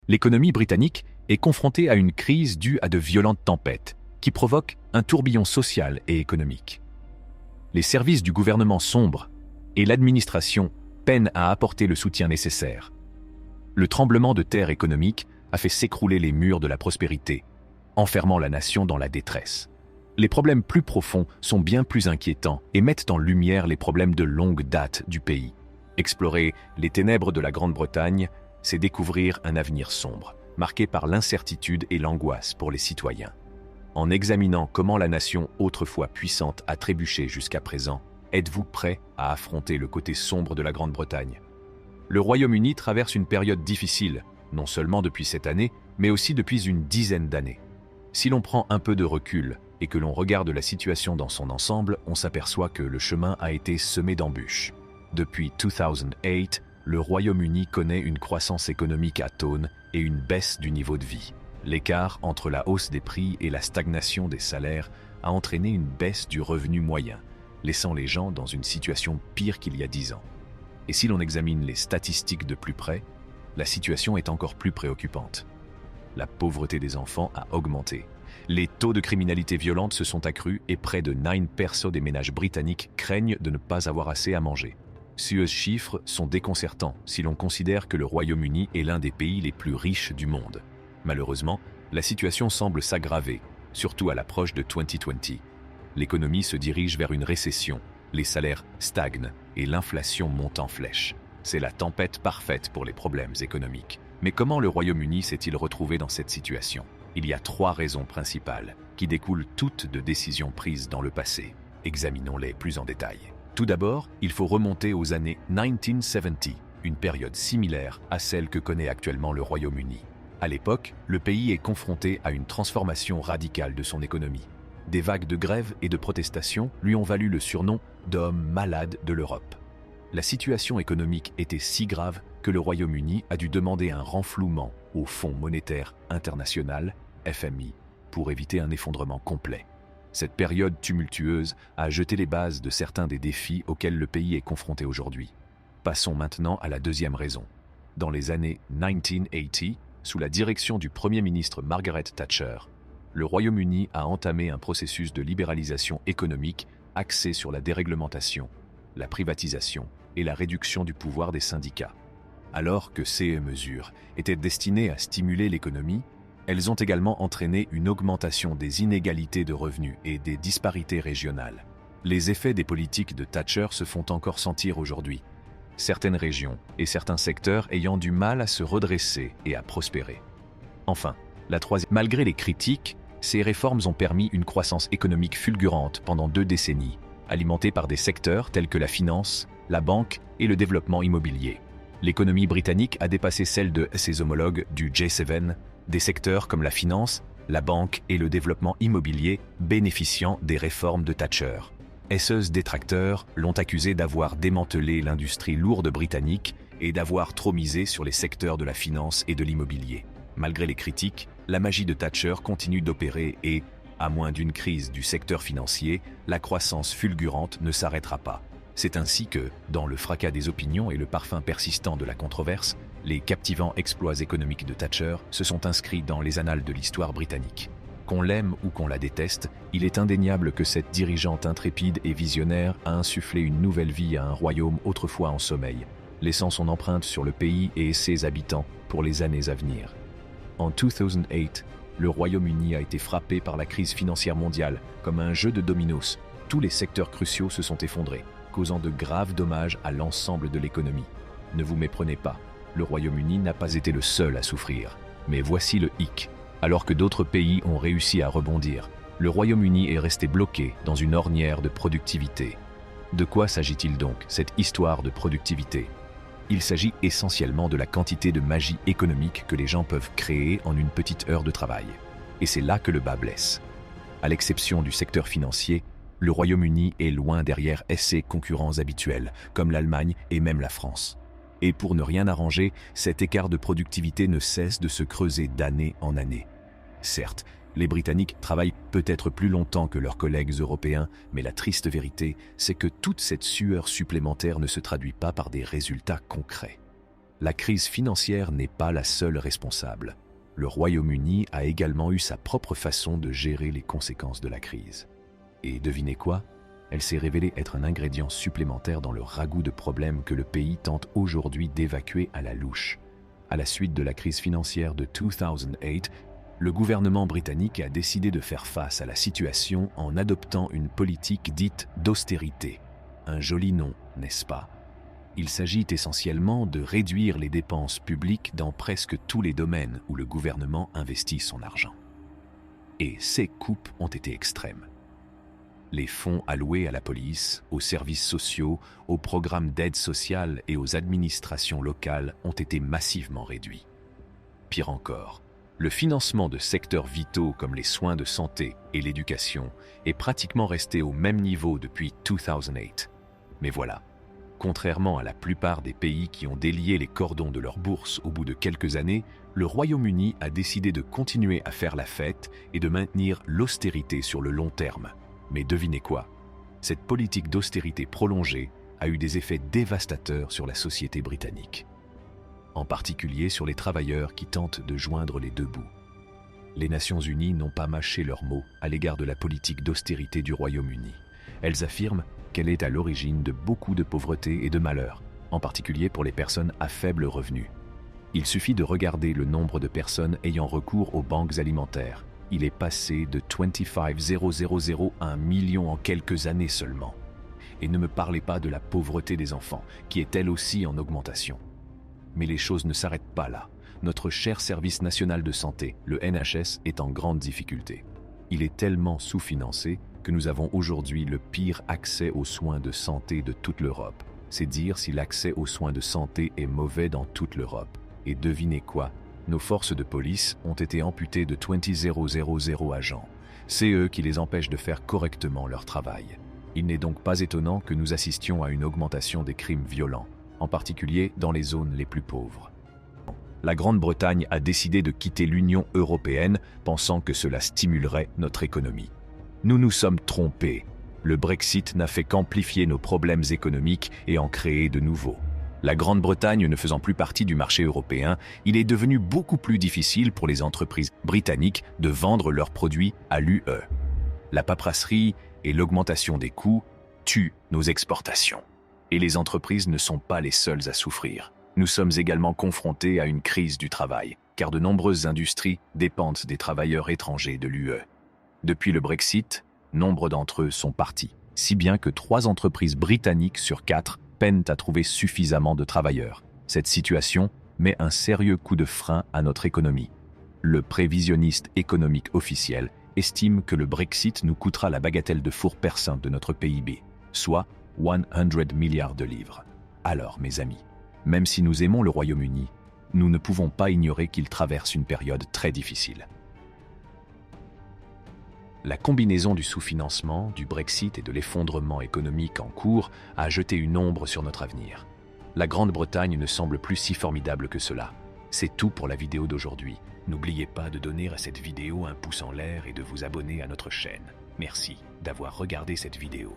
L'économie britannique est confrontée à une crise due à de violentes tempêtes qui provoquent un tourbillon social et économique. Les services du gouvernement sombrent et l'administration peine à apporter le soutien nécessaire. Le tremblement de terre économique a fait s'écrouler les murs de la prospérité, enfermant la nation dans la détresse. Les problèmes plus profonds sont bien plus inquiétants et mettent en lumière les problèmes de longue date du pays. Explorer les ténèbres de la Grande-Bretagne, c'est découvrir un avenir sombre, marqué par l'incertitude et l'angoisse pour les citoyens. En examinant comment la nation autrefois puissante a trébuché jusqu'à présent, êtes-vous prêt à affronter le côté sombre de la Grande-Bretagne? Le Royaume-Uni traverse une période difficile, non seulement depuis cette année, mais aussi depuis une dizaine d'années. Si l'on prend un peu de recul et que l'on regarde la situation dans son ensemble, on s'aperçoit que le chemin a été semé d'embûches. Depuis 2008, le Royaume-Uni connaît une croissance économique atone et une baisse du niveau de vie. L'écart entre la hausse des prix et la stagnation des salaires a entraîné une baisse du revenu moyen, laissant les gens dans une situation pire qu'il y a 10 ans. Et si l'on examine les statistiques de plus près, la situation est encore plus préoccupante. La pauvreté des enfants a augmenté. Les taux de criminalité violente se sont accrus et près de 9% des ménages britanniques craignent de ne pas avoir assez à manger. Ces chiffres sont déconcertants si l'on considère que le Royaume-Uni est l'un des pays les plus riches du monde. Malheureusement, la situation semble s'aggraver, surtout à l'approche de 2020. L'économie se dirige vers une récession, les salaires stagnent et l'inflation monte en flèche. C'est la tempête parfaite pour les problèmes économiques. Mais comment le Royaume-Uni s'est-il retrouvé dans cette situation? Il y a 3 raisons principales, qui découlent toutes de décisions prises dans le passé. Examinons-les plus en détail. Tout d'abord, il faut remonter aux années 1970, une période similaire à celle que connaît actuellement le Royaume-Uni. À l'époque, le pays est confronté à une transformation radicale de son économie. Des vagues de grèves et de protestations lui ont valu le surnom d'homme malade de l'Europe. La situation économique était si grave que le Royaume-Uni a dû demander un renflouement au Fonds monétaire international, FMI, pour éviter un effondrement complet. Cette période tumultueuse a jeté les bases de certains des défis auxquels le pays est confronté aujourd'hui. Passons maintenant à la deuxième raison. Dans les années 1980, sous la direction du Premier ministre Margaret Thatcher, le Royaume-Uni a entamé un processus de libéralisation économique axé sur la déréglementation, la privatisation et la réduction du pouvoir des syndicats. Alors que ces mesures étaient destinées à stimuler l'économie, elles ont également entraîné une augmentation des inégalités de revenus et des disparités régionales. Les effets des politiques de Thatcher se font encore sentir aujourd'hui, certaines régions et certains secteurs ayant du mal à se redresser et à prospérer. Enfin, la troisième, malgré les critiques, ces réformes ont permis une croissance économique fulgurante pendant 2 décennies, alimentée par des secteurs tels que la finance, la banque et le développement immobilier. L'économie britannique a dépassé celle de ses homologues du G7, des secteurs comme la finance, la banque et le développement immobilier bénéficiant des réformes de Thatcher. Ses détracteurs l'ont accusé d'avoir démantelé l'industrie lourde britannique et d'avoir trop misé sur les secteurs de la finance et de l'immobilier. Malgré les critiques, la magie de Thatcher continue d'opérer et, à moins d'une crise du secteur financier, la croissance fulgurante ne s'arrêtera pas. C'est ainsi que, dans le fracas des opinions et le parfum persistant de la controverse, les captivants exploits économiques de Thatcher se sont inscrits dans les annales de l'histoire britannique. Qu'on l'aime ou qu'on la déteste, il est indéniable que cette dirigeante intrépide et visionnaire a insufflé une nouvelle vie à un royaume autrefois en sommeil, laissant son empreinte sur le pays et ses habitants pour les années à venir. En 2008, le Royaume-Uni a été frappé par la crise financière mondiale. Comme un jeu de dominos, tous les secteurs cruciaux se sont effondrés, causant de graves dommages à l'ensemble de l'économie. Ne vous méprenez pas, le Royaume-Uni n'a pas été le seul à souffrir. Mais voici le hic. Alors que d'autres pays ont réussi à rebondir, le Royaume-Uni est resté bloqué dans une ornière de productivité. De quoi s'agit-il donc, cette histoire de productivité? Il s'agit essentiellement de la quantité de magie économique que les gens peuvent créer en une petite heure de travail. Et c'est là que le bât blesse. À l'exception du secteur financier, le Royaume-Uni est loin derrière ses concurrents habituels, comme l'Allemagne et même la France. Et pour ne rien arranger, cet écart de productivité ne cesse de se creuser d'année en année. Certes, les Britanniques travaillent peut-être plus longtemps que leurs collègues européens, mais la triste vérité, c'est que toute cette sueur supplémentaire ne se traduit pas par des résultats concrets. La crise financière n'est pas la seule responsable. Le Royaume-Uni a également eu sa propre façon de gérer les conséquences de la crise. Et devinez quoi? Elle s'est révélée être un ingrédient supplémentaire dans le ragoût de problèmes que le pays tente aujourd'hui d'évacuer à la louche. À la suite de la crise financière de 2008, le gouvernement britannique a décidé de faire face à la situation en adoptant une politique dite d'austérité. Un joli nom, n'est-ce pas? Il s'agit essentiellement de réduire les dépenses publiques dans presque tous les domaines où le gouvernement investit son argent. Et ces coupes ont été extrêmes. Les fonds alloués à la police, aux services sociaux, aux programmes d'aide sociale et aux administrations locales ont été massivement réduits. Pire encore, le financement de secteurs vitaux comme les soins de santé et l'éducation est pratiquement resté au même niveau depuis 2008. Mais voilà, contrairement à la plupart des pays qui ont délié les cordons de leur bourse au bout de quelques années, le Royaume-Uni a décidé de continuer à faire la fête et de maintenir l'austérité sur le long terme. Mais devinez quoi? Cette politique d'austérité prolongée a eu des effets dévastateurs sur la société britannique. En particulier sur les travailleurs qui tentent de joindre les deux bouts. Les Nations Unies n'ont pas mâché leurs mots à l'égard de la politique d'austérité du Royaume-Uni. Elles affirment qu'elle est à l'origine de beaucoup de pauvreté et de malheur, en particulier pour les personnes à faible revenu. Il suffit de regarder le nombre de personnes ayant recours aux banques alimentaires. Il est passé de 25 000 à 1 million en quelques années seulement. Et ne me parlez pas de la pauvreté des enfants, qui est elle aussi en augmentation. Mais les choses ne s'arrêtent pas là. Notre cher service national de santé, le NHS, est en grande difficulté. Il est tellement sous-financé que nous avons aujourd'hui le pire accès aux soins de santé de toute l'Europe. C'est dire si l'accès aux soins de santé est mauvais dans toute l'Europe. Et devinez quoi? Nos forces de police ont été amputées de 20 000 agents. C'est eux qui les empêchent de faire correctement leur travail. Il n'est donc pas étonnant que nous assistions à une augmentation des crimes violents, en particulier dans les zones les plus pauvres. La Grande-Bretagne a décidé de quitter l'Union européenne, pensant que cela stimulerait notre économie. Nous nous sommes trompés. Le Brexit n'a fait qu'amplifier nos problèmes économiques et en créer de nouveaux. La Grande-Bretagne ne faisant plus partie du marché européen, il est devenu beaucoup plus difficile pour les entreprises britanniques de vendre leurs produits à l'UE. La paperasserie et l'augmentation des coûts tuent nos exportations. Et les entreprises ne sont pas les seules à souffrir. Nous sommes également confrontés à une crise du travail, car de nombreuses industries dépendent des travailleurs étrangers de l'UE. Depuis le Brexit, nombre d'entre eux sont partis, si bien que 3 entreprises britanniques sur 4 peinent à trouver suffisamment de travailleurs. Cette situation met un sérieux coup de frein à notre économie. Le prévisionniste économique officiel estime que le Brexit nous coûtera la bagatelle de four perçant de notre PIB, soit 100 milliards de livres. Alors, mes amis, même si nous aimons le Royaume-Uni, nous ne pouvons pas ignorer qu'il traverse une période très difficile. La combinaison du sous-financement, du Brexit et de l'effondrement économique en cours a jeté une ombre sur notre avenir. La Grande-Bretagne ne semble plus si formidable que cela. C'est tout pour la vidéo d'aujourd'hui. N'oubliez pas de donner à cette vidéo un pouce en l'air et de vous abonner à notre chaîne. Merci d'avoir regardé cette vidéo.